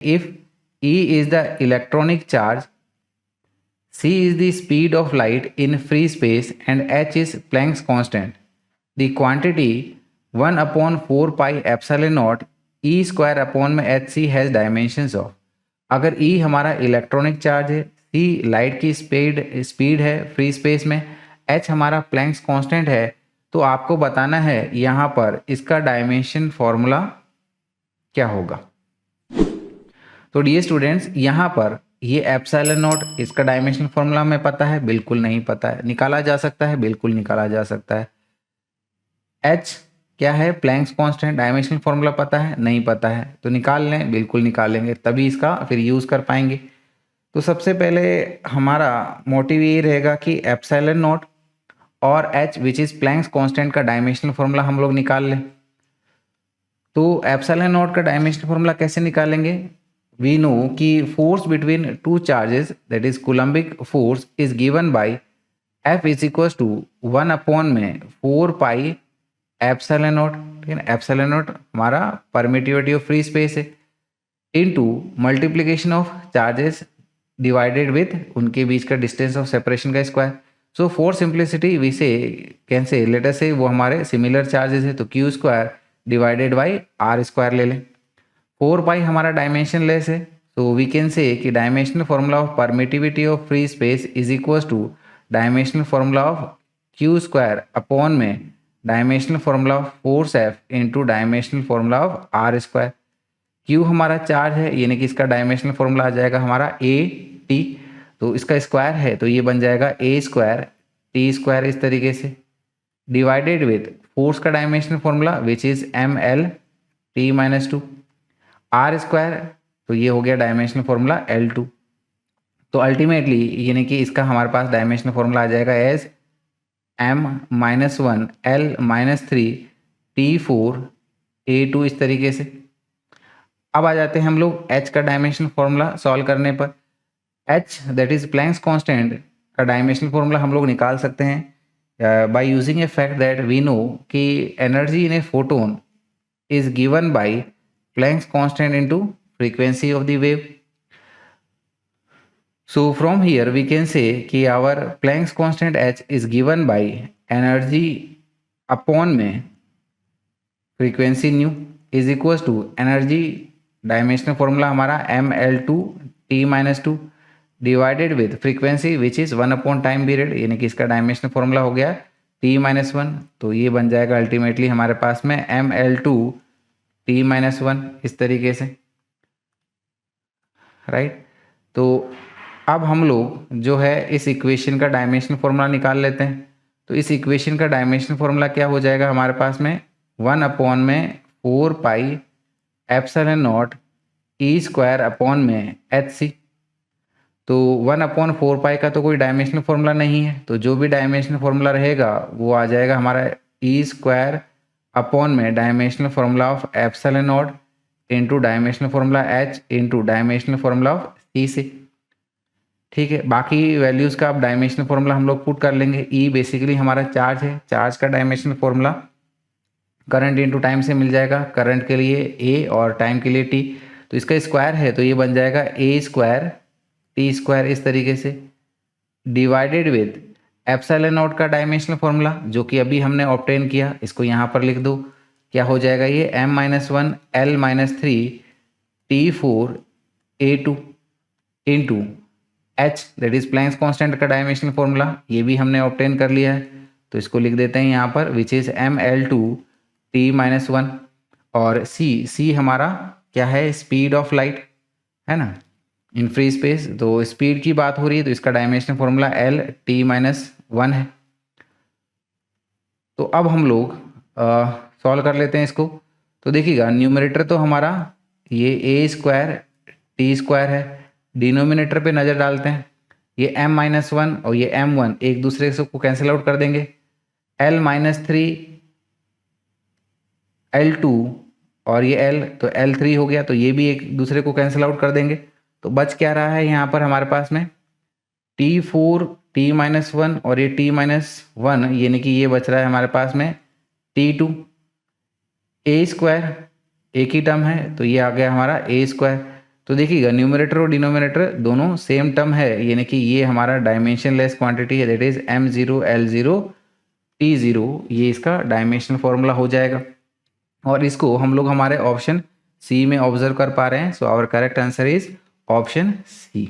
If E is the electronic charge, c is the speed of light in free space, and h is Planck's constant, the quantity 1/4 pi epsilon naught E square upon में hc has dimensions of। अगर E हमारा electronic charge है, c light की speed है free space में, h हमारा Planck's constant है, तो आपको बताना है यहाँ पर इसका डायमेंशन फॉर्मूला क्या होगा। तो डियर स्टूडेंट्स, यहाँ पर ये एप्सिलॉन नॉट, इसका डायमेंशन फॉर्मूला हमें पता है? बिल्कुल नहीं पता है। निकाला जा सकता है? बिल्कुल निकाला जा सकता है। h क्या है? Planck's constant. डायमेंशनल फॉर्मूला पता है? नहीं पता है। तो निकाल लें, बिल्कुल निकालेंगे, तभी इसका फिर यूज़ कर पाएंगे। तो सबसे पहले हमारा मोटिव ये रहेगा कि एप्सिलॉन नॉट और h which is planks constant का डायमेंशनल फॉर्मूला हम लोग निकाल लें। तो एप्सिलॉन नॉट का डायमेंशनल फॉर्मूला कैसे निकालेंगे? We know कि force between two charges, that is Coulombic force, is given by F is equals to 1 upon में 4 पाई एप्सिलॉन नॉट, ठीक है ना। एप्सिलॉन नॉट हमारा परमिटिविटी ऑफ फ्री स्पेस है, into multiplication of charges divided with उनके बीच का distance of separation का square. So for simplicity we say can say let us say वो हमारे सिमिलर चार्जेस है, तो q square divided by r square ले लें। 4 पाई हमारा डायमेंशन लेस है, सो वी कैन से कि dimensional formula of permittivity of free space is equals to dimensional formula of Q square upon में dimensional formula of force F into dimensional formula of R square. Q हमारा charge है, यानी कि इसका dimensional formula आ जाएगा हमारा A T, तो इसका स्क्वायर है तो ये बन जाएगा ए स्क्वायर टी स्क्वायर इस तरीके से, डिवाइडेड विथ फोर्स का dimensional formula which is M L T minus two, r square, तो ये हो गया डायमेंशनल फॉर्मूला L2। तो अल्टीमेटली यानी कि इसका हमारे पास डायमेंशनल फॉर्मूला आ जाएगा as m-1 L-3 T4 A2 इस तरीके से। अब आ जाते हैं हम लोग h का डायमेंशनल फॉर्मूला सॉल्व करने पर। h that is Planck's constant का डायमेंशनल फॉर्मूला हम लोग निकाल सकते हैं by using a fact that we know कि energy in a photon is given by Planck's constant into frequency of the wave. So from here we can say कि our Planck's constant h is given by energy upon में frequency nu is equals to energy dimensional formula हमारा ml2 t minus 2 divided with frequency which is 1 upon time period, यानी कि इसका dimensional formula हो गया t minus 1, तो ये बन जाएगा अल्टीमेटली हमारे पास में ml2 t माइनस 1 इस तरीके से, राइट। तो अब हम लोग जो है इस इक्वेशन का डायमेंशनल फॉर्मूला निकाल लेते हैं। तो इस इक्वेशन का डायमेंशनल फॉर्मूला क्या हो जाएगा हमारे पास में 1 अपॉन में 4 pi epsilon not E square upon में एच सी। तो 1 अपॉन 4 पाई का तो कोई डायमेंशनल फॉर्मूला नहीं है, तो जो भी डायमेंशनल फॉर्मूला रहेगा वो आ जाएगा हमारा ई स्क्वायर अपॉन में dimensional formula of epsilon naught into dimensional formula H into dimensional formula of C से, ठीक है। बाकी वैल्यूज़ का अब डायमेंशनल फॉर्मूला हम लोग पुट कर लेंगे। ई बेसिकली हमारा चार्ज है, चार्ज का dimensional formula current into time से मिल जाएगा, करंट के लिए ए और टाइम के लिए टी, तो इसका स्क्वायर है तो ये बन जाएगा ए स्क्वायर टी स्क्वायर इस तरीके से, डिवाइडेड विथ एप्सिलॉन नॉट का डायमेंशनल फॉर्मूला जो कि अभी हमने ऑब्टेन किया, इसको यहाँ पर लिख दो। क्या हो जाएगा ये m-1 L-3 T4 A2 into h that is Planck's constant का डायमेंशनल फॉर्मूला, ये भी हमने ऑब्टेन कर लिया है, तो इसको लिख देते हैं यहाँ पर विच इज ml2 t-1, और c हमारा क्या है? स्पीड ऑफ लाइट है ना इन फ्री स्पेस, तो स्पीड की बात हो रही है तो इसका डायमेंशनल फॉर्मूला L-t-1 है। तो अब हम लोग सॉल्व कर लेते हैं इसको। तो देखिएगा न्यूमरेटर तो हमारा ये ए स्क्वायर टी स्क्वायर है, डिनोमिनेटर पे नज़र डालते हैं, ये m-1 और ये m1 एक दूसरे को कैंसिल आउट कर देंगे, L-3 L2 और ये L तो L3 हो गया, तो ये भी एक दूसरे को कैंसिल आउट कर देंगे। तो बच क्या रहा है यहाँ पर हमारे पास में T4 t-1 और ये t-1, यानी कि ये बच रहा है हमारे पास में T2, ए स्क्वायर एक ही टर्म है तो ये आ गया हमारा ए स्क्वायर, तो देखिएगा न्यूमरेटर और डिनोमिनेटर दोनों सेम टर्म है, यानी कि ये हमारा डायमेंशनलेस क्वांटिटी है, that is m0 l0 t0, ये इसका डायमेंशनल फॉर्मूला हो जाएगा। और इसको हम लोग हमारे ऑप्शन सी में ऑब्जर्व कर पा रहे हैं। So our correct answer is option C.